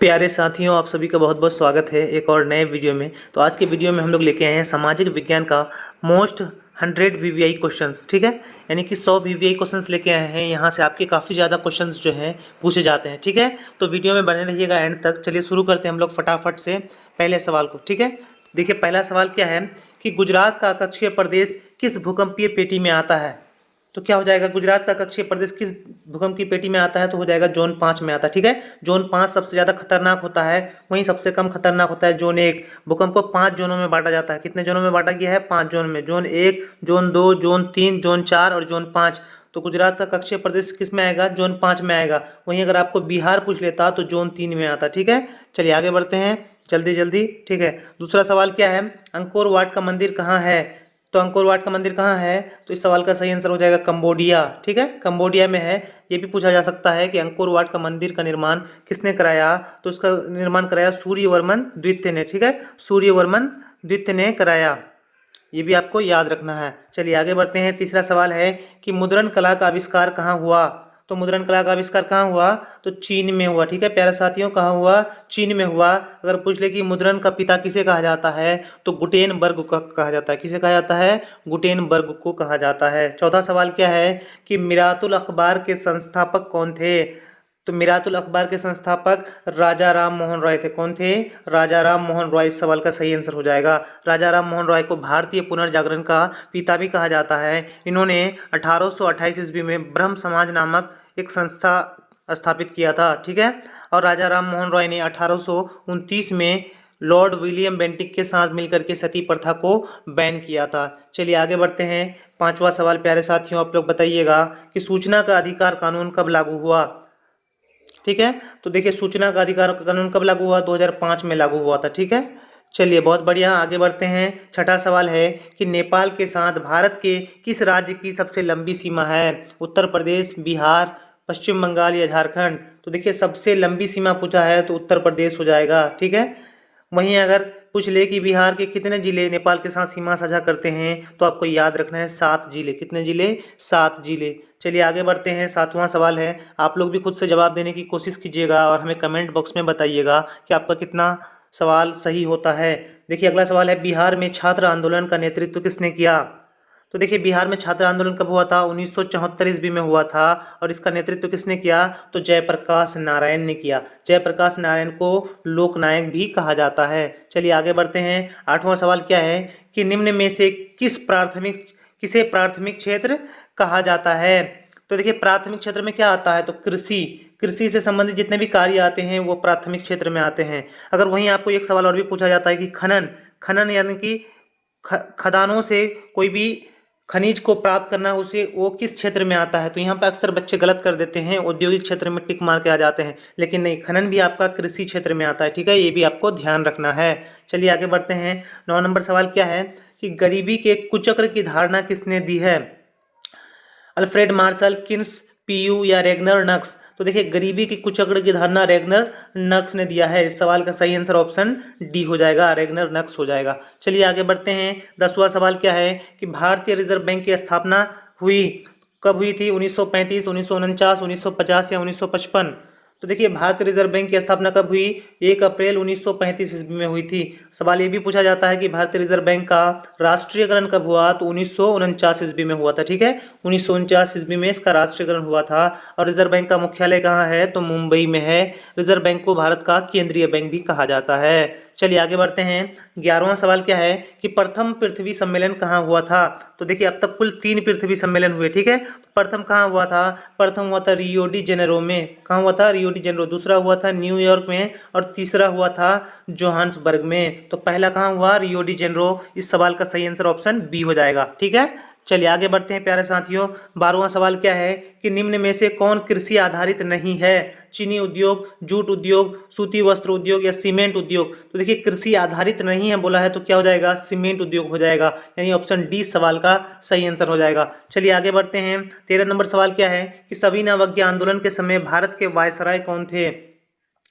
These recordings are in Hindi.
प्यारे साथियों, आप सभी का बहुत बहुत स्वागत है एक और नए वीडियो में। तो आज के वीडियो में हम लोग लेके आए हैं सामाजिक विज्ञान का मोस्ट 100 वीवीआई क्वेश्चंस। ठीक है, यानी कि 100 वीवीआई क्वेश्चंस लेके आए हैं। यहाँ से आपके काफ़ी ज़्यादा क्वेश्चंस जो हैं पूछे जाते हैं। ठीक है, तो वीडियो में बने रहिएगा एंड तक। चलिए शुरू करते हैं हम लोग फटाफट से पहले सवाल को। ठीक है, देखिए पहला सवाल क्या है कि गुजरात का कक्षीय प्रदेश किस भूकंपीय पेटी में आता है। तो क्या हो जाएगा, गुजरात का कक्षीय प्रदेश किस भूकंप की पेटी में आता है, तो हो जाएगा जोन 5 में आता है। ठीक है, जोन 5 सबसे ज़्यादा खतरनाक होता है, वहीं सबसे कम खतरनाक होता है जोन 1। भूकंप को 5 जोनों में बांटा जाता है। कितने जोनों में बांटा गया है? 5 जोन में। जोन 1, जोन 2, जोन 3, जोन 4 और जोन 5। तो गुजरात का कक्षीय प्रदेश किस में आएगा? जोन 5 में आएगा। वहीं अगर आपको बिहार पूछ लेता तो जोन 3 में आता। ठीक है, चलिए आगे बढ़ते हैं जल्दी जल्दी। ठीक है, दूसरा सवाल क्या है, अंकोर वाट का मंदिर कहाँ है। तो अंकोर वाट का मंदिर कहाँ है, तो इस सवाल का सही आंसर हो जाएगा कंबोडिया। ठीक है, कंबोडिया में है। ये भी पूछा जा सकता है कि अंकोर वाट का मंदिर का निर्माण किसने कराया, तो इसका निर्माण कराया सूर्यवर्मन द्वितीय ने। ठीक है, सूर्यवर्मन द्वितीय ने कराया, ये भी आपको याद रखना है। चलिए आगे बढ़ते हैं। तीसरा सवाल है कि मुद्रण कला का आविष्कार कहाँ हुआ। तो मुद्रण कला का आविष्कार कहाँ हुआ, तो चीन में हुआ। ठीक है प्यारे साथियों, कहाँ हुआ? चीन में हुआ। अगर पूछ ले कि मुद्रण का पिता किसे कहा जाता है, तो गुटेनबर्ग को कहा जाता है। किसे कहा जाता है? गुटेनबर्ग को कहा जाता है। चौथा सवाल क्या है कि मिरातुल अखबार के संस्थापक कौन थे। तो मिरातुल अखबार के संस्थापक राजा राम मोहन रॉय थे। कौन थे? राजा राम मोहन रॉय इस सवाल का सही आंसर हो जाएगा। राजा राम मोहन रॉय को भारतीय पुनर्जागरण का पिता भी कहा जाता है। इन्होंने 1828 ईस्वी में ब्रह्म समाज नामक एक संस्था स्थापित किया था। ठीक है, और राजा राम मोहन रॉय ने 1829 में लॉर्ड विलियम बेंटिक के साथ मिलकर के सती प्रथा को बैन किया था। चलिए आगे बढ़ते हैं। पांचवा सवाल प्यारे साथियों, आप लोग बताइएगा कि सूचना का अधिकार कानून कब लागू हुआ। ठीक है, तो देखिए सूचना का अधिकार कानून कब लागू हुआ? 2005 में लागू हुआ था। ठीक है, चलिए बहुत बढ़िया, आगे बढ़ते हैं। छठा सवाल है कि नेपाल के साथ भारत के किस राज्य की सबसे लंबी सीमा है। उत्तर प्रदेश, बिहार, पश्चिम बंगाल या झारखंड। तो देखिए सबसे लंबी सीमा पूछा है तो उत्तर प्रदेश हो जाएगा। ठीक है, वहीं अगर पूछ ले कि बिहार के कितने जिले नेपाल के साथ सीमा साझा करते हैं, तो आपको याद रखना है 7 जिले। कितने जिले? 7 जिले। चलिए आगे बढ़ते हैं। सातवां सवाल है, आप लोग भी खुद से जवाब देने की कोशिश कीजिएगा और हमें कमेंट बॉक्स में बताइएगा कि आपका कितना सवाल सही होता है। देखिए अगला सवाल है, बिहार में छात्र आंदोलन का नेतृत्व किसने किया। तो देखिए बिहार में छात्र आंदोलन कब हुआ था? 1974 ईस्वी में हुआ था। और इसका नेतृत्व किसने किया? तो जयप्रकाश नारायण ने किया। जयप्रकाश नारायण को लोकनायक भी कहा जाता है। चलिए आगे बढ़ते हैं। आठवां सवाल क्या है कि निम्न में से किसे प्राथमिक क्षेत्र कहा जाता है। तो देखिए प्राथमिक क्षेत्र में क्या आता है, तो कृषि। कृषि से संबंधित जितने भी कार्य आते हैं वो प्राथमिक क्षेत्र में आते हैं। अगर वहीं आपको एक सवाल और भी पूछा जाता है कि खनन, खनन यानी कि खदानों से कोई भी खनिज को प्राप्त करना, उसे वो किस क्षेत्र में आता है, तो यहाँ पर अक्सर बच्चे गलत कर देते हैं, औद्योगिक क्षेत्र में टिक मार के आ जाते हैं। लेकिन नहीं, खनन भी आपका कृषि क्षेत्र में आता है। ठीक है, ये भी आपको ध्यान रखना है। चलिए आगे बढ़ते हैं। 9 नंबर सवाल क्या है कि गरीबी के कुचक्र की धारणा किसने दी है। अल्फ्रेड मार्शल, किन्स, पीयू या रेगनर नक्स। तो देखिए गरीबी की कुचक्र की धारणा रेगनर नक्स ने दिया है। इस सवाल का सही आंसर ऑप्शन डी हो जाएगा, रेगनर नक्स हो जाएगा। चलिए आगे बढ़ते हैं। 10वां सवाल क्या है कि भारतीय रिजर्व बैंक की स्थापना हुई कब हुई थी? 1935, 1949, 1950 या 1955। तो देखिए भारतीय रिजर्व बैंक की स्थापना कब हुई? 1 अप्रैल 1935 ईस्वी में हुई थी। सवाल ये भी पूछा जाता है कि भारतीय रिजर्व बैंक का राष्ट्रीयकरण कब हुआ, तो 1949 ईस्वी में हुआ था। ठीक है, 1949 ईस्वी में इसका राष्ट्रीयकरण हुआ था। और रिजर्व बैंक का मुख्यालय कहाँ है, तो मुंबई में है। रिजर्व बैंक को भारत का केंद्रीय बैंक भी कहा जाता है। चलिए आगे बढ़ते हैं। 11वां सवाल क्या है कि प्रथम पृथ्वी सम्मेलन कहाँ हुआ था। तो देखिए अब तक कुल 3 पृथ्वी सम्मेलन हुए। ठीक है, प्रथम कहाँ हुआ था? प्रथम हुआ था रियो डी जेनेरो में। कहाँ हुआ था? Rio de Janeiro. दूसरा हुआ था न्यूयॉर्क में और तीसरा हुआ था जोहान्सबर्ग में। तो पहला कहाँ हुआ? Rio de Janeiro. इस सवाल का सही आंसर ऑप्शन बी हो जाएगा। ठीक है, चलिए आगे बढ़ते हैं प्यारे साथियों। 12वां सवाल क्या है कि निम्न में से कौन कृषि आधारित नहीं है। चीनी उद्योग, जूट उद्योग, सूती वस्त्र उद्योग या सीमेंट उद्योग। तो देखिए कृषि आधारित नहीं है बोला है तो क्या हो जाएगा? सीमेंट उद्योग हो जाएगा, यानी ऑप्शन डी सवाल का सही आंसर हो जाएगा। चलिए आगे बढ़ते हैं। 13 नंबर सवाल क्या है कि सविनय अवज्ञा आंदोलन के समय भारत के वायसराय कौन थे।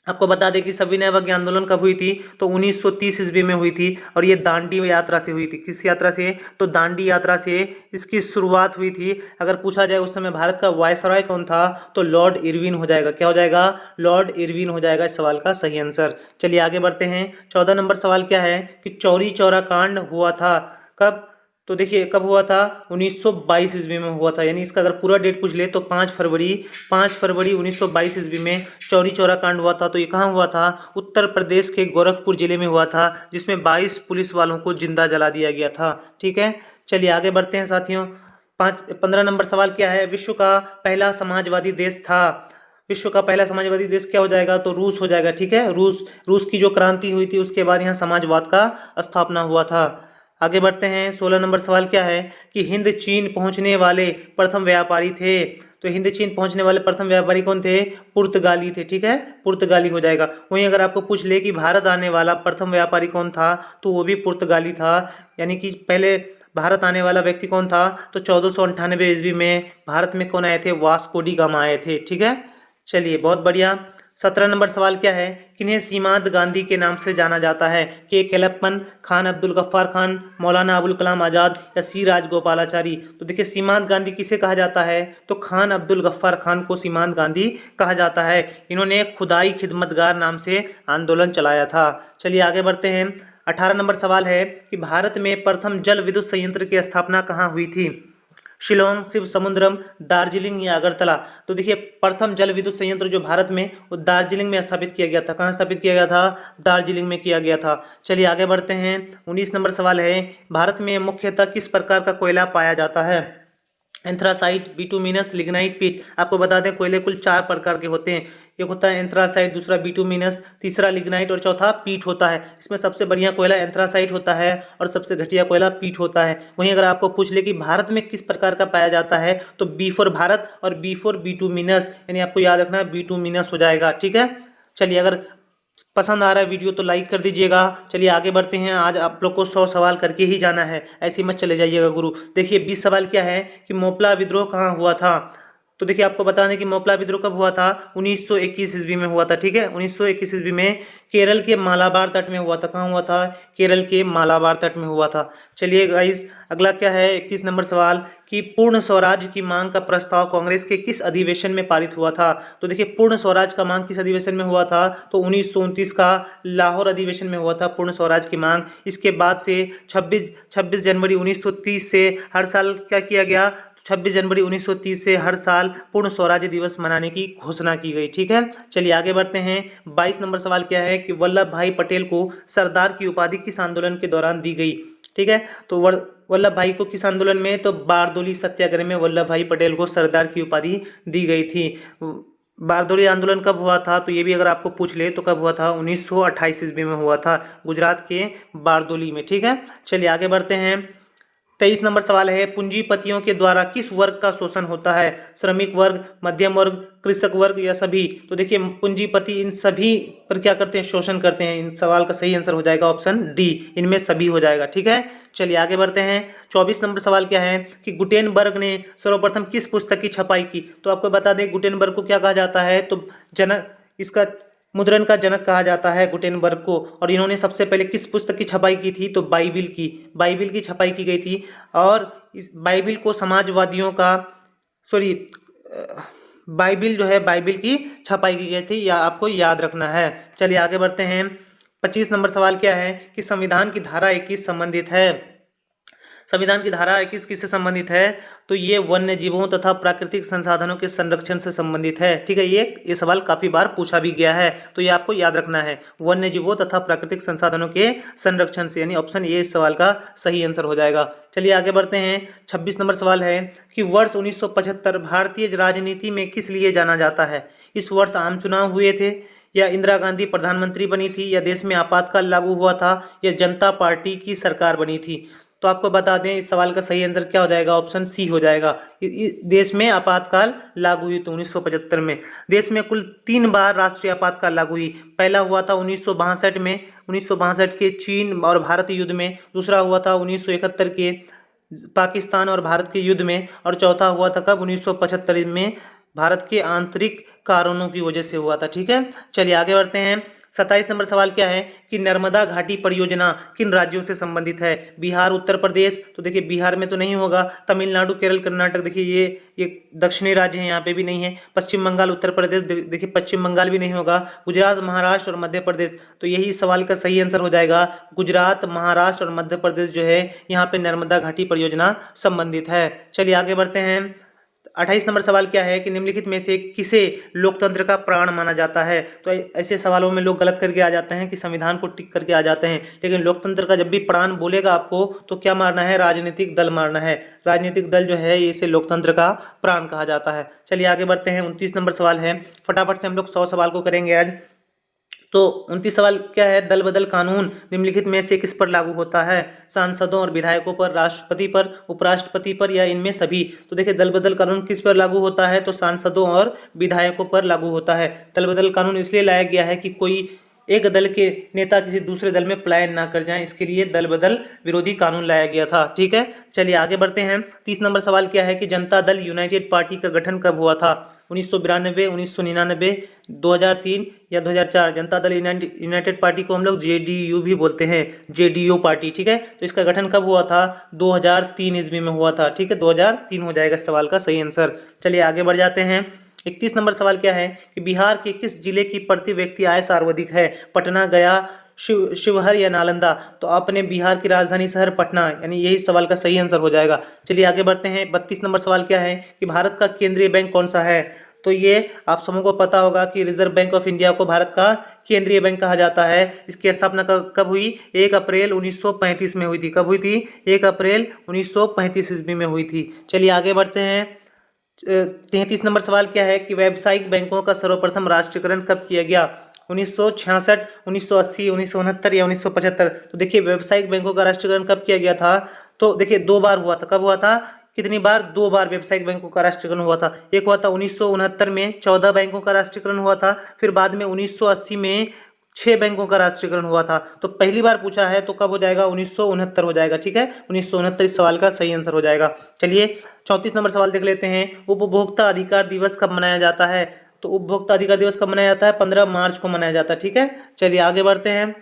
आपको बता दें कि सविनय अवज्ञा आंदोलन कब हुई थी, तो 1930 ईस्वी में हुई थी और ये दांडी यात्रा से हुई थी। किस यात्रा से? तो दांडी यात्रा से इसकी शुरुआत हुई थी। अगर पूछा जाए उस समय भारत का वायसराय कौन था, तो लॉर्ड इरविन हो जाएगा। क्या हो जाएगा? लॉर्ड इरविन हो जाएगा इस सवाल का सही आंसर। चलिए आगे बढ़ते हैं। 14 नंबर सवाल क्या है कि चौरी चौरा कांड हुआ था कब? तो देखिए कब हुआ था? 1922 ईस्वी में हुआ था। यानी इसका अगर पूरा डेट पूछ ले तो 5 फरवरी 1922 ईस्वी में चौरी चौरा कांड हुआ था। तो ये कहाँ हुआ था? उत्तर प्रदेश के गोरखपुर जिले में हुआ था, जिसमें 22 पुलिस वालों को जिंदा जला दिया गया था। ठीक है, चलिए आगे बढ़ते हैं साथियों। 15 नंबर सवाल क्या है? विश्व का पहला समाजवादी देश था। विश्व का पहला समाजवादी देश क्या हो जाएगा? तो रूस हो जाएगा। ठीक है, रूस की जो क्रांति हुई थी उसके बाद यहाँ समाजवाद का स्थापना हुआ था। आगे बढ़ते हैं। 16 नंबर सवाल क्या है कि हिंद चीन पहुंचने वाले प्रथम व्यापारी थे। तो हिंद चीन पहुंचने वाले प्रथम व्यापारी कौन थे? पुर्तगाली थे। ठीक है, पुर्तगाली हो जाएगा। वहीं अगर आपको पूछ ले कि भारत आने वाला प्रथम व्यापारी कौन था, तो वो भी पुर्तगाली था। यानी कि पहले भारत आने वाला व्यक्ति कौन था? तो 1498 ईस्वी में भारत में कौन आए थे? वास्को डी गामा आए थे। ठीक है, चलिए बहुत बढ़िया। 17 नंबर सवाल क्या है? किन्हें सीमांत गांधी के नाम से जाना जाता है? के केलप्पन, खान अब्दुल गफ्फार खान, मौलाना अबुल कलाम आज़ाद या सी राजगोपालाचारी? तो देखिए सीमांत गांधी किसे कहा जाता है? तो खान अब्दुल गफ्फार खान को सीमांत गांधी कहा जाता है। इन्होंने खुदाई खिदमतगार नाम से आंदोलन चलाया था। चलिए आगे बढ़ते हैं। 18 नंबर सवाल है कि भारत में प्रथम जल विद्युत संयंत्र की स्थापना कहाँ हुई थी? शिलोंग, शिव समुद्रम, दार्जिलिंग या अगरतला? तो देखिए प्रथम जल विद्युत संयंत्र जो भारत में वो दार्जिलिंग में स्थापित किया गया था। कहाँ स्थापित किया गया था? दार्जिलिंग में किया गया था। चलिए आगे बढ़ते हैं। 19 नंबर सवाल है, भारत में मुख्यतः किस प्रकार का कोयला पाया जाता है? एंथ्रासाइट, बिटुमिनस, लिग्नाइट, पीट? आपको बता दें कोयले कुल 4 प्रकार के होते हैं। एक होता है एंथ्रासाइट, दूसरा बिटुमिनस, तीसरा लिग्नाइट और चौथा पीट होता है। इसमें सबसे बढ़िया कोयला एंथ्रासाइट होता है और सबसे घटिया कोयला पीट होता है। वहीं अगर आपको पूछ ले कि भारत में किस प्रकार का पाया जाता है, तो बी फॉर भारत और बी फॉर बिटुमिनस, यानी आपको याद रखना है बिटुमिनस हो जाएगा। ठीक है, चलिए अगर पसंद आ रहा है वीडियो तो लाइक कर दीजिएगा। चलिए आगे बढ़ते हैं। आज आप लोग को 100 सवाल करके ही जाना है, ऐसे मत चले जाइएगा गुरु। देखिए 20 सवाल क्या है कि मोपला विद्रोह कहाँ हुआ था? तो देखिए आपको बता दें कि मोपला विद्रोह कब हुआ था? 1921 ईस्वी में हुआ था। ठीक है, 1921 ईस्वी में केरल के मालाबार तट में हुआ था। कहाँ हुआ था? केरल के मालाबार तट में हुआ था। चलिए गाइस अगला क्या है? 21 नंबर सवाल कि पूर्ण स्वराज की मांग का प्रस्ताव कांग्रेस के किस अधिवेशन में पारित हुआ था? तो देखिए पूर्ण स्वराज का मांग किस अधिवेशन में हुआ था? तो 1929 का लाहौर अधिवेशन में हुआ था पूर्ण स्वराज की मांग। इसके बाद से 26 जनवरी 1930 से हर साल क्या किया गया? 26 जनवरी 1930 से हर साल पूर्ण स्वराज्य दिवस मनाने की घोषणा की गई। ठीक है, चलिए आगे बढ़ते हैं। 22 नंबर सवाल क्या है कि वल्लभ भाई पटेल को सरदार की उपाधि किस आंदोलन के दौरान दी गई? ठीक है, तो वल्लभ भाई को किस आंदोलन में? तो बारदोली सत्याग्रह में वल्लभ भाई पटेल को सरदार की उपाधि दी गई थी। बारदोली आंदोलन कब हुआ था? तो ये भी अगर आपको पूछ ले तो कब हुआ था? 1928 ईस्वी में हुआ था, गुजरात के बारदोली में। ठीक है, चलिए आगे बढ़ते हैं। 23 नंबर सवाल है, पूंजीपतियों के द्वारा किस वर्ग का शोषण होता है? श्रमिक वर्ग, मध्यम वर्ग, कृषक वर्ग या सभी? तो देखिए पूंजीपति इन सभी पर क्या करते हैं? शोषण करते हैं। इन सवाल का सही आंसर हो जाएगा ऑप्शन डी, इनमें सभी हो जाएगा। ठीक है, चलिए आगे बढ़ते हैं। 24 नंबर सवाल क्या है कि गुटेनबर्ग ने सर्वप्रथम किस पुस्तक की छपाई की? तो आपको बता दें गुटेनबर्ग को क्या कहा जाता है? तो जनक, इसका मुद्रण का जनक कहा जाता है गुटेनबर्ग को। और इन्होंने सबसे पहले किस पुस्तक की छपाई की थी? तो बाइबिल की छपाई की गई थी। और इस बाइबिल को समाजवादियों का सॉरी बाइबिल जो है बाइबिल की छपाई की गई थी, या आपको याद रखना है। चलिए आगे बढ़ते हैं। 25 नंबर सवाल क्या है कि संविधान की धारा 21 संबंधित है? संविधान की धारा 21 किससे संबंधित है? तो ये वन्य जीवों तथा प्राकृतिक संसाधनों के संरक्षण से संबंधित है। ठीक है, ये सवाल काफी बार पूछा भी गया है, तो ये आपको याद रखना है, वन्य जीवों तथा प्राकृतिक संसाधनों के संरक्षण से, यानी ऑप्शन ए इस सवाल का सही आंसर हो जाएगा। चलिए आगे बढ़ते हैं। 26 नंबर सवाल है कि वर्ष 1975 भारतीय राजनीति में किस लिए जाना जाता है? इस वर्ष आम चुनाव हुए थे, या इंदिरा गांधी प्रधानमंत्री बनी थी, या देश में आपातकाल लागू हुआ था, या जनता पार्टी की सरकार बनी थी? तो आपको बता दें इस सवाल का सही आंसर क्या हो जाएगा? ऑप्शन सी हो जाएगा। देश में आपातकाल लागू हुई तो 1975 में। देश में कुल 3 बार राष्ट्रीय आपातकाल लागू हुई। पहला हुआ था 1962 में, 1962 के चीन और भारत युद्ध में। दूसरा हुआ था 1971 के पाकिस्तान और भारत के युद्ध में। और चौथा हुआ था कब? 1975 में भारत के आंतरिक कारणों की वजह से हुआ था। ठीक है, चलिए आगे बढ़ते हैं। 27 नंबर सवाल क्या है कि नर्मदा घाटी परियोजना किन राज्यों से संबंधित है? बिहार, उत्तर प्रदेश, तो देखिए बिहार में तो नहीं होगा। तमिलनाडु, केरल, कर्नाटक, देखिए ये दक्षिणी राज्य हैं, यहाँ पे भी नहीं है। पश्चिम बंगाल, उत्तर प्रदेश, देखिए पश्चिम बंगाल भी नहीं होगा। गुजरात, महाराष्ट्र और मध्य प्रदेश, तो यही सवाल का सही आंसर हो जाएगा। गुजरात, महाराष्ट्र और मध्य प्रदेश जो है यहाँ पे नर्मदा घाटी परियोजना संबंधित है। चलिए आगे बढ़ते हैं। 28 नंबर सवाल क्या है कि निम्नलिखित में से किसे लोकतंत्र का प्राण माना जाता है? तो ऐसे सवालों में लोग गलत करके आ जाते हैं कि संविधान को टिक करके आ जाते हैं, लेकिन लोकतंत्र का जब भी प्राण बोलेगा आपको तो क्या मारना है? राजनीतिक दल मारना है। राजनीतिक दल जो है इसे लोकतंत्र का प्राण कहा जाता है। चलिए आगे बढ़ते हैं। 29 नंबर सवाल है, फटाफट से हम लोग 100 सवाल को करेंगे आज। तो 29 सवाल क्या है? दल बदल कानून निम्नलिखित में से किस पर लागू होता है? सांसदों और विधायकों पर, राष्ट्रपति पर, उपराष्ट्रपति पर या इनमें सभी? तो देखिए दल बदल कानून किस पर लागू होता है? तो सांसदों और विधायकों पर लागू होता है। दल बदल कानून इसलिए लाया गया है कि कोई एक दल के नेता किसी दूसरे दल में पलायन ना कर जाएं, इसके लिए दल बदल विरोधी कानून लाया गया था। ठीक है, चलिए आगे बढ़ते हैं। 30 नंबर सवाल क्या है कि जनता दल यूनाइटेड पार्टी का गठन कब हुआ था? 1992, 1999, 2003 या 2004? जनता दल यूनाइटेड पार्टी को हम लोग जेडीयू भी बोलते हैं, जेडीयू पार्टी। ठीक है, तो इसका गठन कब हुआ था? 2003 ईस्वी में हुआ था। ठीक है, 2003 हो जाएगा इस सवाल का सही आंसर। चलिए आगे बढ़ जाते हैं। 31 नंबर सवाल क्या है कि बिहार के किस जिले की प्रति व्यक्ति आय सर्वाधिक है? पटना, गया, शिवहर या नालंदा? तो आपने बिहार की राजधानी शहर पटना, यानी यही सवाल का सही आंसर हो जाएगा। चलिए आगे बढ़ते हैं। 32 नंबर सवाल क्या है कि भारत का केंद्रीय बैंक कौन सा है? तो ये आप सबों को पता होगा कि रिजर्व बैंक ऑफ इंडिया को भारत का केंद्रीय बैंक कहा जाता है। इसकी स्थापना कब हुई? 1 अप्रैल 1935 में हुई थी। कब हुई थी? 1 अप्रैल 1935 ईस्वी में हुई थी। चलिए आगे बढ़ते हैं। 33 नंबर सवाल क्या है कि व्यावसायिक बैंकों का सर्वप्रथम राष्ट्रीयकरण कब किया गया? 1966, 1980, 1969 या 1975? तो देखिए व्यावसायिक बैंकों का राष्ट्रीयकरण कब किया गया था? तो देखिए 2 बार हुआ था। कब हुआ था? कितनी बार? 2 बार व्यावसायिक बैंकों का राष्ट्रीयकरण हुआ था। एक हुआ था 1969 में 14 बैंकों का राष्ट्रीयकरण हुआ था, फिर बाद में 1980 में 6 बैंकों का राष्ट्रीयकरण हुआ था। तो पहली बार पूछा है तो कब हो जाएगा? 1969 हो जाएगा। ठीक है, 1969 इस सवाल का सही आंसर हो जाएगा। चलिए 34 नंबर सवाल देख लेते हैं। उपभोक्ता अधिकार दिवस कब मनाया जाता है? तो उपभोक्ता अधिकार दिवस कब मनाया जाता है? 15 मार्च को मनाया जाता है। ठीक है, चलिए आगे बढ़ते हैं।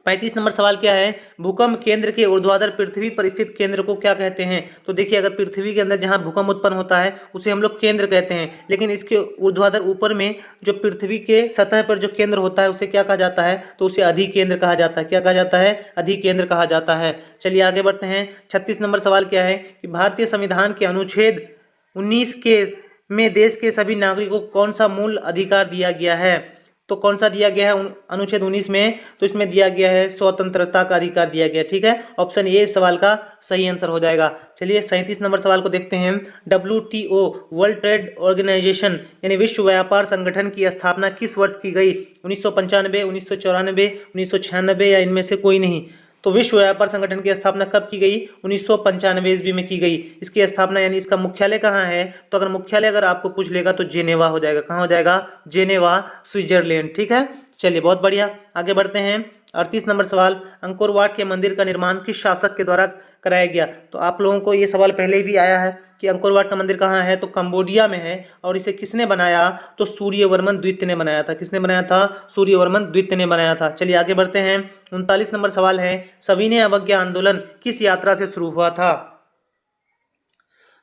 35 नंबर सवाल क्या है? भूकंप केंद्र के ऊर्ध्वाधर पृथ्वी पर स्थित केंद्र को क्या कहते हैं? तो देखिए अगर पृथ्वी के अंदर जहां भूकंप उत्पन्न होता है उसे हम लोग केंद्र कहते हैं, लेकिन इसके ऊर्ध्वाधर ऊपर में जो पृथ्वी के सतह पर जो केंद्र होता है उसे क्या कहा जाता है? तो उसे अधिकेंद्र कहा जाता है। क्या कहा जाता है? अधिकेंद्र कहा जाता है। चलिए आगे बढ़ते हैं। 36 नंबर सवाल क्या है कि भारतीय संविधान के अनुच्छेद 19 के में देश के सभी नागरिकों को कौन सा मूल अधिकार दिया गया है? तो कौन सा दिया गया है अनुच्छेद 19 में? तो इसमें दिया गया है स्वतंत्रता का अधिकार दिया गया। ठीक है, ऑप्शन ए इस सवाल का सही आंसर हो जाएगा। चलिए 37 नंबर सवाल को देखते हैं। WTO वर्ल्ड ट्रेड ऑर्गेनाइजेशन यानी विश्व व्यापार संगठन की स्थापना किस वर्ष की गई? 1995, 1994, 1996 या इनमें से कोई नहीं? तो विश्व व्यापार संगठन की स्थापना कब की गई? 1995 ईस्वी में की गई। इसकी स्थापना यानी इसका मुख्यालय कहाँ है? तो अगर मुख्यालय अगर आपको पूछ लेगा तो जेनेवा हो जाएगा। कहाँ हो जाएगा? Geneva, Switzerland. ठीक है, चलिए बहुत बढ़िया, आगे बढ़ते हैं। 38 नंबर सवाल, अंकोरवाट के मंदिर का निर्माण किस शासक के द्वारा कराया गया? तो आप लोगों को ये सवाल पहले भी आया है कि अंकोरवाट का मंदिर कहाँ है? तो कंबोडिया में है। और इसे किसने बनाया? तो सूर्यवर्मन द्वितीय ने बनाया था। किसने बनाया था? सूर्यवर्मन द्वितीय ने बनाया था। चलिए आगे बढ़ते हैं। 39 नंबर सवाल है, सविनय अवज्ञा आंदोलन किस यात्रा से शुरू हुआ था?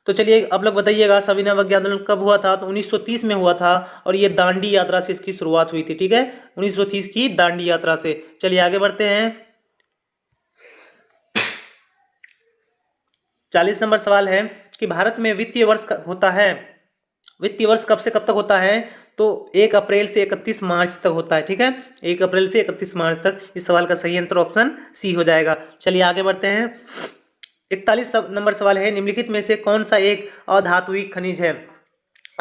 तो चलिए आप लोग बताइएगा सविनय अवज्ञा आंदोलन कब हुआ था? तो 1930 में हुआ था और ये दांडी यात्रा से इसकी शुरुआत हुई थी। ठीक है, 1930 की दांडी यात्रा से। चलिए आगे बढ़ते हैं। 40 नंबर सवाल है कि भारत में वित्तीय वर्ष होता है, वित्तीय वर्ष कब से कब तक होता है? तो 1 अप्रैल से 31 मार्च तक होता है। ठीक है, 1 अप्रैल से 31 मार्च तक। इस सवाल का सही आंसर ऑप्शन सी हो जाएगा। चलिए आगे बढ़ते हैं। 41 नंबर सवाल है, निम्नलिखित में से कौन सा एक अधात्विक खनिज है?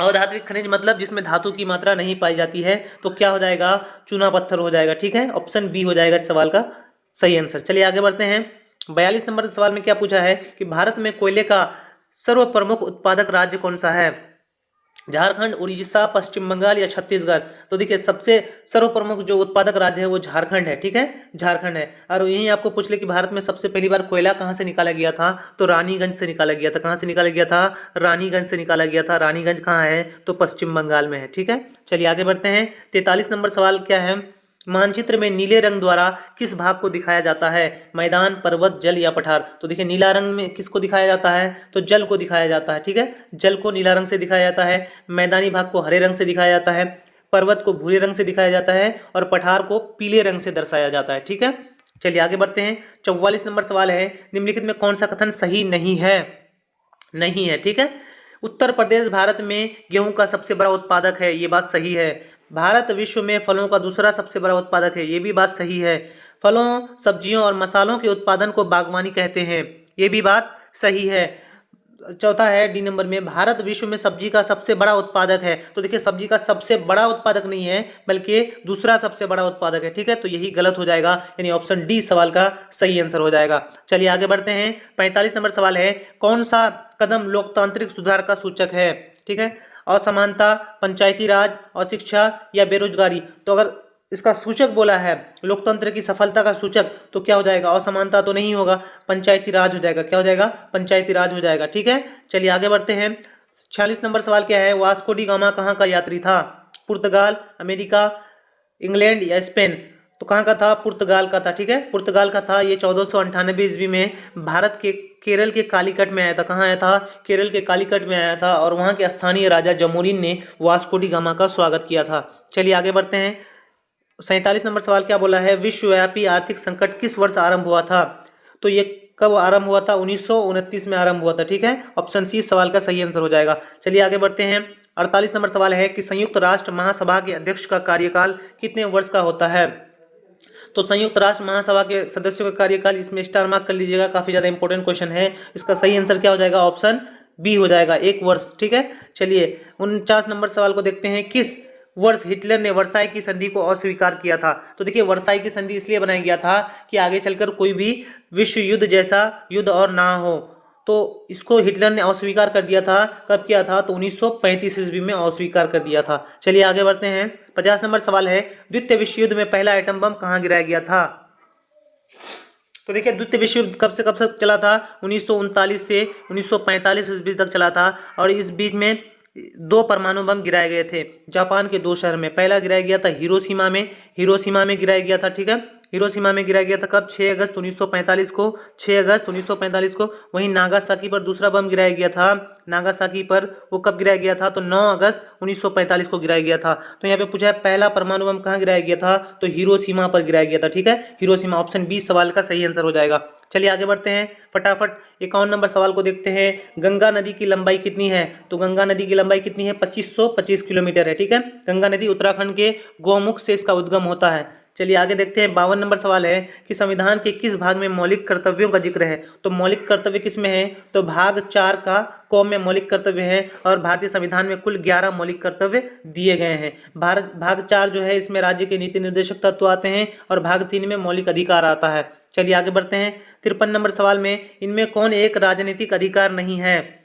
अधात्विक खनिज मतलब जिसमें धातु की मात्रा नहीं पाई जाती है, तो क्या हो जाएगा? चूना पत्थर हो जाएगा। ठीक है, ऑप्शन बी हो जाएगा इस सवाल का सही आंसर। चलिए आगे बढ़ते हैं। 42 नंबर सवाल में क्या पूछा है कि भारत में कोयले का सर्व प्रमुख उत्पादक राज्य कौन सा है? झारखंड, उड़ीसा, पश्चिम बंगाल या छत्तीसगढ़? तो देखिए सबसे सर्वप्रमुख जो उत्पादक राज्य है वो झारखंड है, ठीक है, झारखंड है। और यहीं आपको पूछ ले कि भारत में सबसे पहली बार कोयला कहाँ से निकाला गया था, तो रानीगंज से निकाला गया था। कहाँ से निकाला गया था? रानीगंज से निकाला गया था। रानीगंज कहाँ है? तो पश्चिम बंगाल में है, ठीक है। चलिए आगे बढ़ते हैं। 43 नंबर सवाल क्या है? मानचित्र में नीले रंग द्वारा किस भाग को दिखाया जाता है? मैदान, पर्वत, जल या पठार? तो देखिए नीला रंग में किसको दिखाया जाता है? तो जल को दिखाया जाता है, ठीक है। जल को नीला रंग से दिखाया जाता है, मैदानी भाग को हरे रंग से दिखाया जाता है, पर्वत को भूरे रंग से दिखाया जाता है और पठार को पीले रंग से दर्शाया जाता है, ठीक है। चलिए आगे बढ़ते हैं। 44 नंबर सवाल है, निम्नलिखित में कौन सा कथन सही नहीं है? नहीं है, ठीक है। उत्तर प्रदेश भारत में गेहूं का सबसे बड़ा उत्पादक है, ये बात सही है। भारत विश्व में फलों का दूसरा सबसे बड़ा उत्पादक है, ये भी बात सही है। फलों, सब्जियों और मसालों के उत्पादन को बागवानी कहते हैं, ये भी बात सही है। चौथा है डी नंबर में, भारत विश्व में सब्जी का सबसे बड़ा उत्पादक है। तो देखिए सब्जी का सबसे बड़ा उत्पादक नहीं है बल्कि दूसरा सबसे बड़ा उत्पादक है, ठीक है। तो यही गलत हो जाएगा, यानी ऑप्शन डी सवाल का सही आंसर हो जाएगा। चलिए आगे बढ़ते हैं। 45 नंबर सवाल है, कौन सा कदम लोकतांत्रिक सुधार का सूचक है? ठीक है, असमानता, पंचायती राज, अशिक्षा या बेरोजगारी? तो अगर इसका सूचक बोला है लोकतंत्र की सफलता का सूचक, तो क्या हो जाएगा? असमानता तो नहीं होगा, पंचायती राज हो जाएगा। क्या हो जाएगा? पंचायती राज हो जाएगा, ठीक है। चलिए आगे बढ़ते हैं। 46 नंबर सवाल क्या है? वास्को डी गामा कहाँ का यात्री था? पुर्तगाल, अमेरिका, इंग्लैंड या स्पेन? तो कहाँ का था? पुर्तगाल का था, ठीक है, पुर्तगाल का था। ये 1498 ईस्वी में भारत के केरल के कालीकट में आया था। कहाँ आया था? केरल के कालीकट में आया था और वहाँ के स्थानीय राजा जमोरिन ने वास्को डी गामा का स्वागत किया था। चलिए आगे बढ़ते हैं। 47 नंबर सवाल क्या बोला है? विश्वव्यापी आर्थिक संकट किस वर्ष आरंभ हुआ था? तो ये कब आरंभ हुआ था? 1929 में आरंभ हुआ था, ठीक है। ऑप्शन सी सवाल का सही आंसर हो जाएगा। चलिए आगे बढ़ते हैं। 48 नंबर सवाल है कि संयुक्त राष्ट्र महासभा के अध्यक्ष का कार्यकाल कितने वर्ष का होता है? तो संयुक्त राष्ट्र महासभा के सदस्यों का कार्यकाल, इसमें स्टार मार्क कर लीजिएगा, काफी ज्यादा इंपॉर्टेंट क्वेश्चन है। इसका सही आंसर क्या हो जाएगा? ऑप्शन बी हो जाएगा, 1 वर्ष, ठीक है। चलिए 49 नंबर सवाल को देखते हैं। किस वर्ष हिटलर ने वर्साई की संधि को अस्वीकार किया था? तो देखिए वर्साई की संधि इसलिए बनाया गया था कि आगे चलकर कोई भी विश्व युद्ध जैसा युद्ध और ना हो, तो इसको हिटलर ने अस्वीकार कर दिया था। कब किया था? तो 1935 ईस्वी में अस्वीकार कर दिया था। चलिए आगे बढ़ते हैं। 50 नंबर सवाल है, द्वितीय विश्व युद्ध में पहला एटम बम कहाँ गिराया गया था? तो देखिए द्वितीय विश्व युद्ध कब से चला था? 1939 से 1945 ईस्वी तक चला था और इस बीच में 2 परमाणु बम गिराए गए थे जापान के 2 शहर में। पहला गिराया गया था हिरोशिमा में गिराया गया था, ठीक है। हिरोशिमा में गिराया गया था कब? 6 अगस्त 1945 को, 6 अगस्त 1945 को। वहीं नागासाकी पर दूसरा बम गिराया गया था, नागासाकी पर वो कब गिराया गया था? तो 9 अगस्त 1945 को गिराया गया था। तो यहाँ पे पूछा है पहला परमाणु बम कहाँ गिराया गया था? तो हिरोशिमा पर गिराया गया था, ठीक है, हिरोशिमा। ऑप्शन बी सवाल का सही आंसर हो जाएगा। चलिए आगे बढ़ते हैं फटाफट। 51 नंबर सवाल को देखते हैं। गंगा नदी की लंबाई कितनी है? तो गंगा नदी की लंबाई कितनी है? 2525 किलोमीटर है, ठीक है। गंगा नदी उत्तराखंड के गौमुख से इसका उद्गम होता है। चलिए आगे देखते हैं। 52 नंबर सवाल है कि संविधान के किस भाग में मौलिक कर्तव्यों का जिक्र है? तो मौलिक कर्तव्य किस में है? तो भाग 4 का क में मौलिक कर्तव्य है और भारतीय संविधान में कुल 11 मौलिक कर्तव्य दिए गए हैं। भाग 4 जो है इसमें राज्य के नीति निर्देशक तत्व आते हैं और भाग 3 में मौलिक अधिकार आता है। चलिए आगे बढ़ते हैं। 53 नंबर सवाल में इनमें कौन एक राजनीतिक अधिकार नहीं है?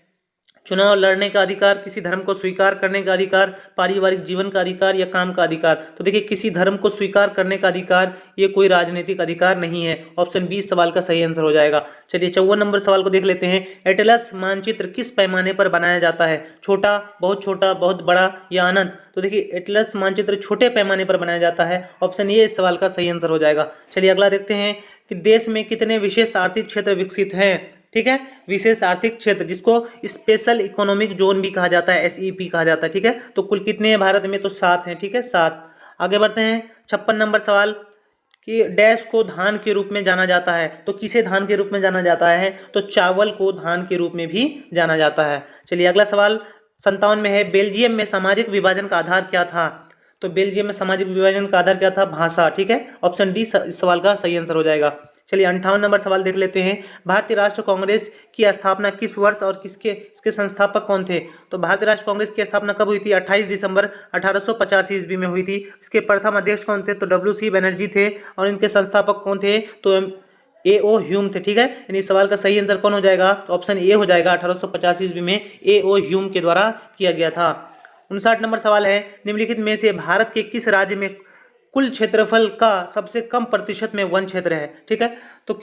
चुनाव लड़ने का अधिकार, किसी धर्म को स्वीकार करने का अधिकार, पारिवारिक जीवन का अधिकार या काम का अधिकार? तो देखिए किसी धर्म को स्वीकार करने का अधिकार ये कोई राजनीतिक अधिकार नहीं है। ऑप्शन बी सवाल का सही आंसर हो जाएगा। चलिए 54 नंबर सवाल को देख लेते हैं। एटलस मानचित्र किस पैमाने पर बनाया जाता है? छोटा, बहुत बड़ा या अनंत? तो देखिए एटलस मानचित्र छोटे पैमाने पर बनाया जाता है। ऑप्शन ए इस सवाल का सही आंसर हो जाएगा। चलिए अगला देखते हैं कि देश में कितने विशेष आर्थिक क्षेत्र विकसित हैं? ठीक है, विशेष आर्थिक क्षेत्र जिसको स्पेशल इकोनॉमिक जोन भी कहा जाता है, एसईपी कहा जाता है, ठीक है। तो कुल कितने हैं भारत में? तो 7 हैं, ठीक है, 7। आगे बढ़ते हैं। 56 नंबर सवाल कि डैश को धान के रूप में जाना जाता है। तो किसे धान के रूप में जाना जाता है? तो चावल को धान के रूप में भी जाना जाता है। चलिए अगला सवाल 57 में है, बेल्जियम में सामाजिक विभाजन का आधार क्या था? तो बेल्जियम में सामाजिक विभाजन का आधार क्या था? भाषा, ठीक है। ऑप्शन डी इस सवाल का सही आंसर हो जाएगा। चलिए 58 नंबर सवाल देख लेते हैं। भारतीय राष्ट्र कांग्रेस की स्थापना किस वर्ष और इसके संस्थापक कौन थे? तो भारतीय राष्ट्र कांग्रेस की स्थापना कब हुई थी? 28 दिसंबर 1885 ईस्वी में हुई थी। इसके प्रथम अध्यक्ष कौन थे? तो WC बनर्जी थे और इनके संस्थापक कौन थे? तो A.O. ह्यूम थे, ठीक है। यानी सवाल का सही आंसर कौन हो जाएगा? तो ऑप्शन ए हो जाएगा। 1885 ईस्वी में A.O. ह्यूम के द्वारा किया गया था। 59 नंबर सवाल है, निम्नलिखित में से भारत के किस राज्य में कुल क्षेत्रफल का सबसे कम प्रतिशत में वन क्षेत्र है। ठीक है, तो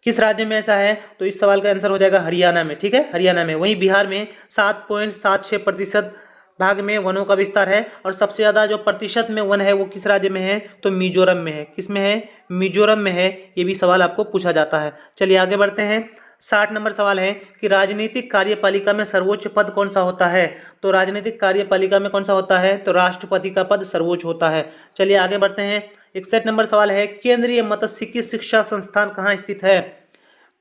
किस राज्य में ऐसा है, तो इस सवाल का आंसर हो जाएगा हरियाणा में। ठीक है, हरियाणा में। वहीं बिहार में 7.76% भाग में वनों का विस्तार है, और सबसे ज़्यादा जो प्रतिशत में वन है वो किस राज्य में है, तो मिजोरम में है। किस में है, मिजोरम में है। ये भी सवाल आपको पूछा जाता है। चलिए आगे बढ़ते हैं। 60 नंबर सवाल है कि राजनीतिक कार्यपालिका में सर्वोच्च पद कौन सा होता है, तो राजनीतिक कार्यपालिका में कौन सा होता है, तो राष्ट्रपति का पद सर्वोच्च होता है। चलिए आगे बढ़ते हैं। 61 नंबर सवाल है, केंद्रीय मत्स्यिकी शिक्षा संस्थान कहाँ स्थित है,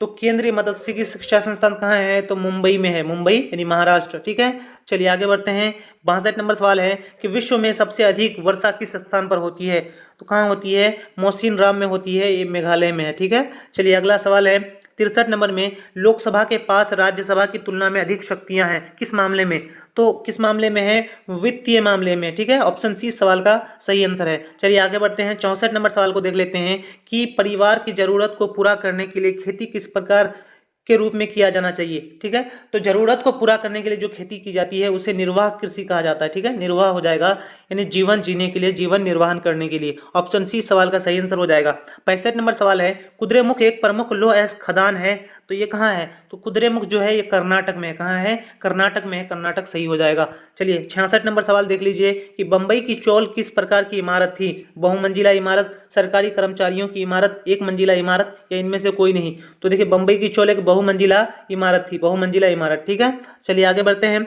तो केंद्रीय मत्स्यिकी शिक्षा संस्थान कहाँ है, तो मुंबई में है। मुंबई यानी महाराष्ट्र। ठीक है, चलिए आगे बढ़ते हैं। 62 नंबर सवाल है कि विश्व में सबसे अधिक वर्षा किस स्थान पर होती है, तो कहाँ होती है, मौसिनराम में होती है, ये मेघालय में है। ठीक है, चलिए अगला सवाल है 63 नंबर में, लोकसभा के पास राज्यसभा की तुलना में अधिक शक्तियां हैं, किस मामले में, तो किस मामले में है, वित्तीय मामले में। ठीक है, ऑप्शन सी सवाल का सही आंसर है। चलिए आगे बढ़ते हैं। 64 नंबर सवाल को देख लेते हैं कि परिवार की जरूरत को पूरा करने के लिए खेती किस प्रकार के रूप में किया जाना चाहिए। ठीक है, तो जरूरत को पूरा करने के लिए जो खेती की जाती है उसे निर्वाह कृषि कहा जाता है। ठीक है, निर्वाह हो जाएगा, यानी जीवन जीने के लिए, जीवन निर्वाहन करने के लिए। ऑप्शन सी सवाल का सही आंसर हो जाएगा। 65 नंबर सवाल है, कुद्रेमुख एक प्रमुख लौह अयस्क खदान है, तो ये कहाँ है, तो कुद्रेमुख जो है ये कर्नाटक में है। कहाँ है, कर्नाटक में है। कर्नाटक सही हो जाएगा। चलिए 66 नंबर सवाल देख लीजिए कि बंबई की चौल किस प्रकार की इमारत थी, बहुमंजिला इमारत, सरकारी कर्मचारियों की इमारत, एक मंजिला इमारत, या इनमें से कोई नहीं। तो देखिए बंबई की चौल एक बहुमंजिला इमारत थी, बहुमंजिला इमारत। ठीक है, चलिए आगे बढ़ते हैं।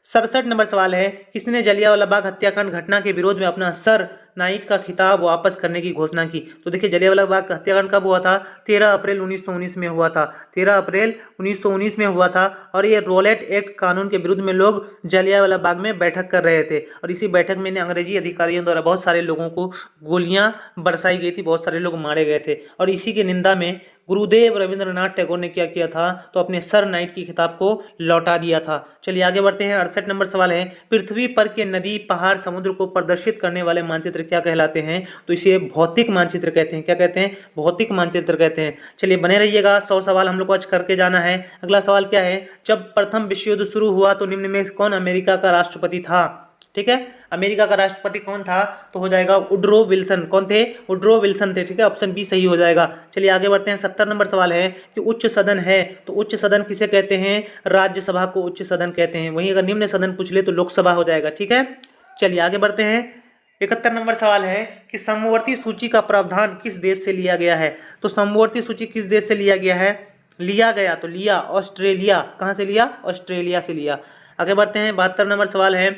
67 नंबर सवाल है, किसने जलियांवाला बाग हत्याकांड घटना के विरोध में अपना सर नाइट का खिताब वापस करने की घोषणा की, तो देखिए जलियांवाला बाग हत्याकांड कब हुआ था, 13 अप्रैल 1919 में हुआ था। 13 अप्रैल 1919 में हुआ था, और ये रोलेट एक्ट कानून के विरुद्ध में लोग जलियांवाला बाग में बैठक कर रहे थे, और इसी बैठक में अंग्रेजी अधिकारियों द्वारा बहुत सारे लोगों को गोलियां बरसाई गई थी, बहुत सारे लोग मारे गए थे, और इसी के निंदा में गुरुदेव रविंद्रनाथ टैगोर ने क्या किया था, तो अपने सर नाइट की खिताब को लौटा दिया था। चलिए आगे बढ़ते हैं। 68 नंबर सवाल है, पृथ्वी पर के नदी, पहाड़, समुद्र को प्रदर्शित करने वाले मानचित्र क्या कहलाते हैं, तो इसे भौतिक मानचित्र कहते हैं। क्या कहते हैं, भौतिक मानचित्र कहते हैं। चलिए बने रहिएगा, 100 सवाल हम लोग को आज करके जाना है। अगला सवाल क्या है, जब प्रथम विश्व युद्ध शुरू हुआ तो निम्न में कौन अमेरिका का राष्ट्रपति था। ठीक है, अमेरिका का राष्ट्रपति कौन था, तो हो जाएगा वुडरो विल्सन। कौन थे, वुडरो विल्सन थे। ठीक है, ऑप्शन बी सही हो जाएगा। चलिए आगे बढ़ते हैं। 70 नंबर सवाल है कि उच्च सदन है, तो उच्च सदन किसे कहते हैं, राज्यसभा को उच्च सदन कहते हैं। वहीं अगर निम्न सदन पूछ ले तो लोकसभा हो जाएगा। ठीक है, चलिए आगे बढ़ते हैं। 71 नंबर सवाल है कि समवर्ती सूची का प्रावधान किस देश से लिया गया है, तो समवर्ती सूची किस देश से लिया गया है, लिया गया तो लिया ऑस्ट्रेलिया। कहाँ से लिया, ऑस्ट्रेलिया से लिया। आगे बढ़ते हैं। 72 नंबर सवाल है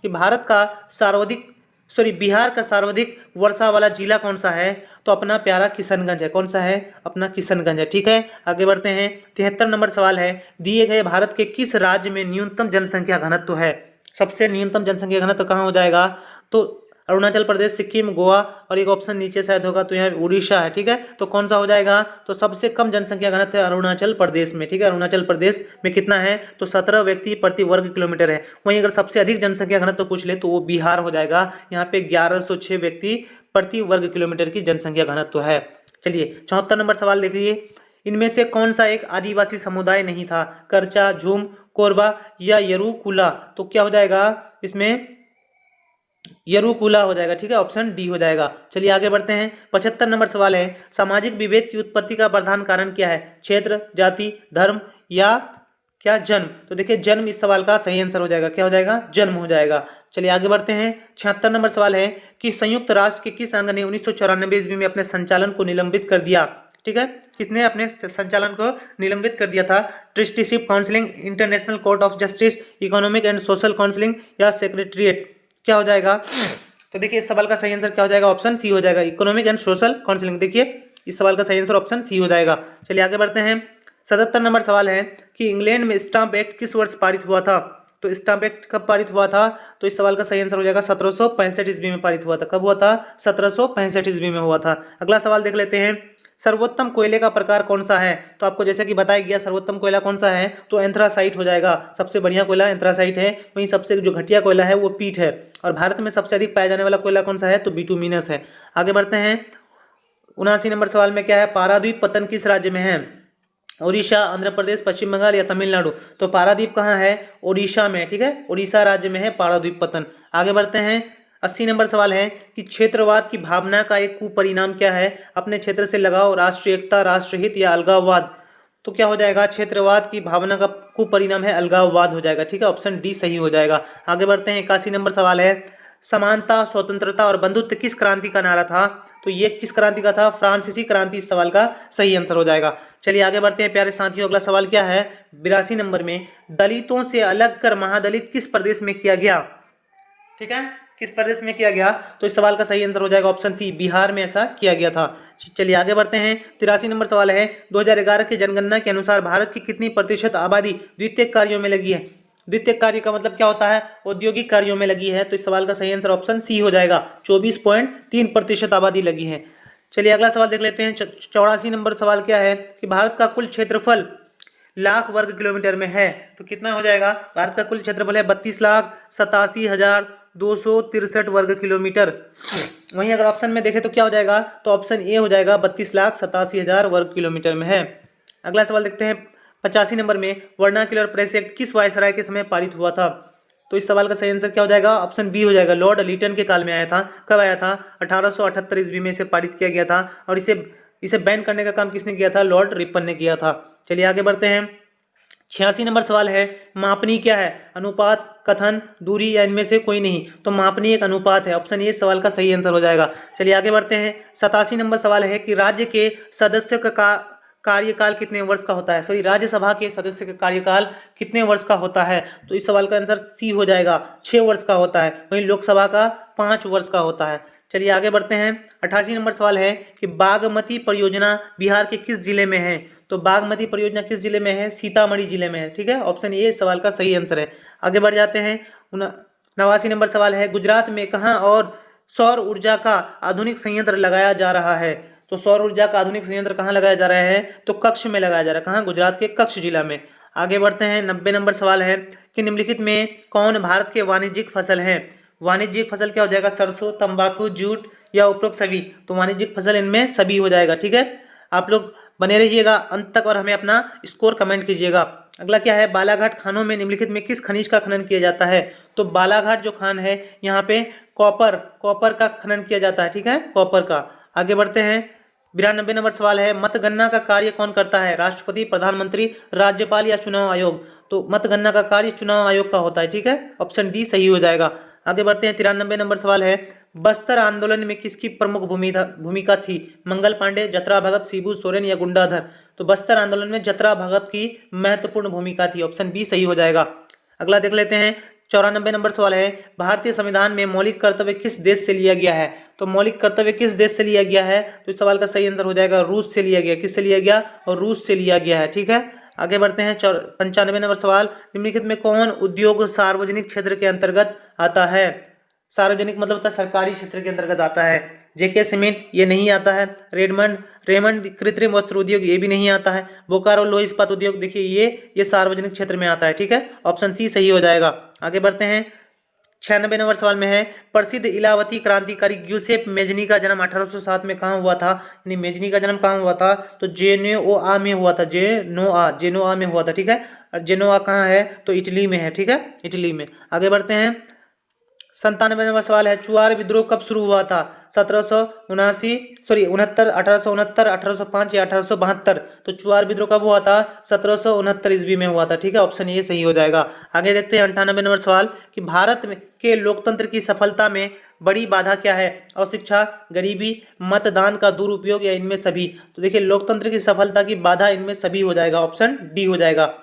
कि बिहार का सर्वाधिक वर्षा वाला जिला कौन सा है, तो अपना प्यारा किशनगंज है। कौन सा है, अपना किशनगंज है। ठीक है, आगे बढ़ते हैं। 73 नंबर सवाल है, दिए गए भारत के किस राज्य में न्यूनतम जनसंख्या घनत्व है, सबसे न्यूनतम जनसंख्या घनत्व कहाँ हो जाएगा, तो अरुणाचल प्रदेश, सिक्किम, गोवा, और एक ऑप्शन नीचे शायद होगा तो यहाँ उड़ीसा है। ठीक है, तो कौन सा हो जाएगा, तो सबसे कम जनसंख्या घनत्व है अरुणाचल प्रदेश में। ठीक है, अरुणाचल प्रदेश में कितना है, तो 17 व्यक्ति प्रति वर्ग किलोमीटर है। वहीं अगर सबसे अधिक जनसंख्या घनत्व पूछ ले तो वो बिहार हो जाएगा, यहाँ पे 1106 व्यक्ति प्रति वर्ग किलोमीटर की जनसंख्या घनत्व है। चलिए 74 नंबर सवाल देखिए, इनमें से कौन सा एक आदिवासी समुदाय नहीं था, करचा, झूम, कोरबा या यरूकुला, तो क्या हो जाएगा इसमें, यरूकुला हो जाएगा। ठीक है, ऑप्शन डी हो जाएगा। चलिए आगे बढ़ते हैं। 75 नंबर सवाल है, सामाजिक विभेद की उत्पत्ति का प्रधान कारण क्या है, क्षेत्र, जाति, धर्म या क्या जन्म, तो देखिए जन्म इस सवाल का सही आंसर हो जाएगा। क्या हो जाएगा, जन्म हो जाएगा। चलिए आगे बढ़ते हैं। 76 नंबर सवाल है कि संयुक्त राष्ट्र के किस अंग ने 1994 ईस्वी में अपने संचालन को निलंबित कर दिया। ठीक है, किसने अपने संचालन को निलंबित कर दिया था, trusteeship counselling, international court of justice, economic and social counselling या सेक्रेटरीट, क्या हो जाएगा, तो देखिए इस सवाल का सही आंसर क्या हो जाएगा, ऑप्शन सी हो जाएगा, इकोनॉमिक एंड सोशल काउंसिलिंग। देखिए इस सवाल का सही आंसर ऑप्शन सी हो जाएगा। चलिए आगे बढ़ते हैं। 77 नंबर सवाल है कि इंग्लैंड में स्टाम्प एक्ट किस वर्ष पारित हुआ था, तो स्टाम्प एक्ट कब पारित हुआ था, तो इस सवाल का सही आंसर हो जाएगा 1765 ईस्वी में पारित हुआ था। कब हुआ था, 1765 ईस्वी में हुआ था। अगला सवाल देख लेते हैं। सर्वोत्तम कोयले का प्रकार कौन सा है, तो आपको जैसे कि बताया गया सर्वोत्तम कोयला कौन सा है, तो एंथ्रासाइट हो जाएगा। सबसे बढ़िया कोयला एंथ्रासाइट है। वहीं सबसे जो घटिया कोयला है वो पीट है। और भारत में सबसे अधिक पाया जाने वाला कोयला कौन सा है, तो बिटुमिनस है। आगे बढ़ते हैं। 79 नंबर सवाल में क्या है, पारादीप पतन किस राज्य में है, उड़ीसा, आंध्र प्रदेश, पश्चिम बंगाल या तमिलनाडु। तो पारादीप कहाँ है? उड़ीसा में, ठीक है, उड़ीसा राज्य में है पारादीप पतन। आगे बढ़ते हैं। 80 नंबर सवाल है कि क्षेत्रवाद की भावना का एक कुपरिणाम क्या है? अपने क्षेत्र से लगाव, राष्ट्रीय एकता, राष्ट्रहित या अलगाववाद। तो क्या हो जाएगा? क्षेत्रवाद की भावना का कुपरिणाम है अलगाववाद हो जाएगा, ठीक है, ऑप्शन डी सही हो जाएगा। आगे बढ़ते हैं। 81 नंबर सवाल है समानता, स्वतंत्रता और बंधुत्व किस क्रांति का नारा था? तो ये किस क्रांति का था? फ्रांसीसी क्रांति इस सवाल का सही आंसर हो जाएगा। चलिए आगे बढ़ते हैं प्यारे साथियों। अगला सवाल क्या है? 82 नंबर में दलितों से अलग कर महादलित किस प्रदेश में किया गया? ठीक है, किस प्रदेश में किया गया? तो इस सवाल का सही आंसर हो जाएगा ऑप्शन सी, बिहार में ऐसा किया गया था। चलिए आगे बढ़ते हैं। 83 नंबर सवाल है 2011 की जनगणना के अनुसार भारत की कितनी प्रतिशत आबादी द्वितीयक कार्यों में लगी है? द्वितीयक कार्य का मतलब क्या होता है? औद्योगिक कार्यों में लगी है। तो इस सवाल का सही आंसर ऑप्शन सी हो जाएगा, 24.3% आबादी लगी है। चलिए अगला सवाल देख लेते हैं। 84 नंबर सवाल क्या है कि भारत का कुल क्षेत्रफल लाख वर्ग किलोमीटर में है, तो कितना हो जाएगा? भारत का कुल क्षेत्रफल है 32,87,263 वर्ग किलोमीटर। वहीं अगर ऑप्शन में देखें तो क्या हो जाएगा? तो ऑप्शन ए हो जाएगा, 32,87,000 वर्ग किलोमीटर में है। अगला सवाल देखते हैं। 85 नंबर में वर्नाक्युलर प्रेस एक्ट किस वायसराय के समय पारित हुआ था? तो इस सवाल का सही आंसर क्या हो जाएगा? ऑप्शन बी हो जाएगा, लॉर्ड लीटन के काल में आया था। कब आया था? 1878 ईस्वी में इसे पारित किया गया था। और इसे बैन करने का काम किसने किया था? लॉर्ड रिपन ने किया था। चलिए आगे बढ़ते हैं। 86 नंबर सवाल है मापनी क्या है? अनुपात, कथन, दूरी या इनमें से कोई नहीं। तो मापनी एक अनुपात है, ऑप्शन ए इस सवाल का सही आंसर हो जाएगा। चलिए आगे बढ़ते हैं। 87 नंबर सवाल है कि राज्य के सदस्य का कार्यकाल कितने वर्ष का होता है? सॉरी, राज्यसभा के सदस्य का कार्यकाल कितने वर्ष का होता है? तो इस सवाल का आंसर सी हो जाएगा, 6 वर्ष का होता है। वहीं लोकसभा का 5 वर्ष का होता है। चलिए आगे बढ़ते हैं। 88 नंबर सवाल है कि बागमती परियोजना बिहार के किस जिले में है? तो बागमती परियोजना किस जिले में है? सीतामढ़ी जिले में है, ठीक है, ऑप्शन ए इस सवाल का सही आंसर है। आगे बढ़ जाते हैं। 89 नंबर सवाल है गुजरात में कहाँ और सौर ऊर्जा का आधुनिक संयंत्र लगाया जा रहा है? तो सौर ऊर्जा का आधुनिक संयंत्र कहाँ लगाया जा रहा है? तो कच्छ में लगाया जा रहा है। कहाँ? गुजरात के कच्छ जिला में। आगे बढ़ते हैं। 90 नंबर सवाल है कि निम्नलिखित में कौन भारत के वाणिज्यिक फसल हैं? वाणिज्यिक फसल क्या हो जाएगा? सरसों, तंबाकू, जूट या उपरोक्त सभी। तो वाणिज्यिक फसल इनमें सभी हो जाएगा, ठीक है। आप लोग बने रहिएगा अंत तक और हमें अपना स्कोर कमेंट कीजिएगा। अगला क्या है? बालाघाट खानों में निम्नलिखित में किस खनिज का खनन किया जाता है? तो बालाघाट जो खान है यहाँ पे कॉपर का खनन किया जाता है, ठीक है, कॉपर का। आगे बढ़ते हैं। 92 नंबर सवाल है मतगणना का कार्य कौन करता है? राष्ट्रपति, प्रधानमंत्री, राज्यपाल या चुनाव आयोग। तो मतगणना का कार्य चुनाव आयोग का होता है, ठीक है, ऑप्शन डी सही हो जाएगा। आगे बढ़ते हैं। 93 नंबर सवाल है बस्तर आंदोलन में किसकी प्रमुख भूमिका थी? मंगल पांडे, जतरा भगत, शिबू सोरेन या गुंडाधर। तो बस्तर आंदोलन में जतरा भगत की महत्वपूर्ण भूमिका थी, ऑप्शन बी सही हो जाएगा। अगला देख लेते हैं। 94 नंबर सवाल है भारतीय संविधान में मौलिक कर्तव्य किस देश से लिया गया है? तो मौलिक कर्तव्य किस देश से लिया गया है? तो इस सवाल का सही आंसर हो जाएगा रूस से लिया गया। किससे लिया गया? और रूस से लिया गया है, ठीक है। आगे बढ़ते हैं। 95 नंबर सवाल निम्नलिखित में कौन उद्योग सार्वजनिक क्षेत्र के अंतर्गत आता है? सार्वजनिक मतलब होता है सरकारी क्षेत्र के अंतर्गत आता है। जेके सीमेंट ये नहीं आता है। रेमंड कृत्रिम वस्त्र उद्योग ये भी नहीं आता है। बोकारो लोह इस्पात उद्योग देखिए ये सार्वजनिक क्षेत्र में आता है, ठीक है, ऑप्शन सी सही हो जाएगा। आगे बढ़ते हैं। 96 नंबर सवाल में है प्रसिद्ध इलावती क्रांतिकारी ग्यूसेप मेजनी का जन्म 1807 में कहाँ हुआ था? यानी मेजनी का जन्म कहाँ हुआ था? तो जेनोआ में हुआ था। जेनोआ में हुआ था, ठीक है। और जेनोआ कहाँ है? तो इटली में है, ठीक है, इटली में। आगे बढ़ते हैं। 97 नंबर सवाल है चुआर विद्रोह कब शुरू हुआ था? 1869 1805 या 1872। तो चुआर विद्रोह कब हुआ था? 1769 ईस्वी में हुआ था, ठीक है, ऑप्शन ए सही हो जाएगा। आगे देखते हैं। 98 नंबर सवाल कि भारत में के लोकतंत्र की सफलता में बड़ी बाधा क्या है? अशिक्षा, गरीबी, मतदान का दुरुपयोग या इनमें सभी। तो देखिए लोकतंत्र की सफलता की बाधा इनमें सभी हो जाएगा, ऑप्शन डी हो जाएगा।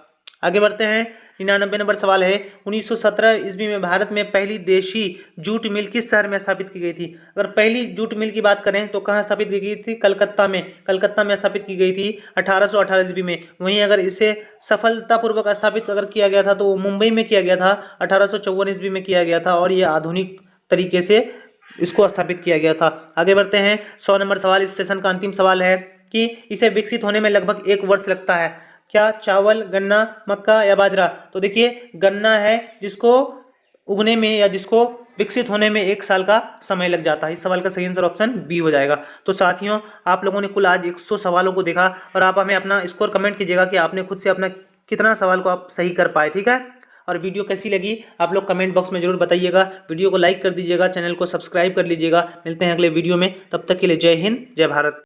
आगे बढ़ते हैं। 99 नंबर सवाल है 1917 ईस्वी में भारत में पहली देशी जूट मिल किस शहर में स्थापित की गई थी? अगर पहली जूट मिल की बात करें तो कहाँ स्थापित की गई थी? कलकत्ता में स्थापित की गई थी 1818 ईस्वी में। वहीं अगर इसे सफलतापूर्वक स्थापित अगर किया गया था तो वो मुंबई में किया गया था, 1854 ईस्वी में किया गया था और ये आधुनिक तरीके से इसको स्थापित किया गया था। आगे बढ़ते हैं। 100 नंबर सवाल इस सेशन का अंतिम सवाल है कि इसे विकसित होने में लगभग 1 वर्ष लगता है। क्या? चावल, गन्ना, मक्का या बाजरा। तो देखिए गन्ना है जिसको उगने में या जिसको विकसित होने में 1 साल का समय लग जाता है। इस सवाल का सही आंसर ऑप्शन बी हो जाएगा। तो साथियों, आप लोगों ने कुल आज 100 सवालों को देखा और आप हमें अपना स्कोर कमेंट कीजिएगा कि आपने खुद से अपना कितना सवाल को आप सही कर पाए। ठीक है, और वीडियो कैसी लगी आप लोग कमेंट बॉक्स में जरूर बताइएगा। वीडियो को लाइक कर दीजिएगा, चैनल को सब्सक्राइब कर लीजिएगा। मिलते हैं अगले वीडियो में, तब तक के लिए जय हिंद, जय भारत।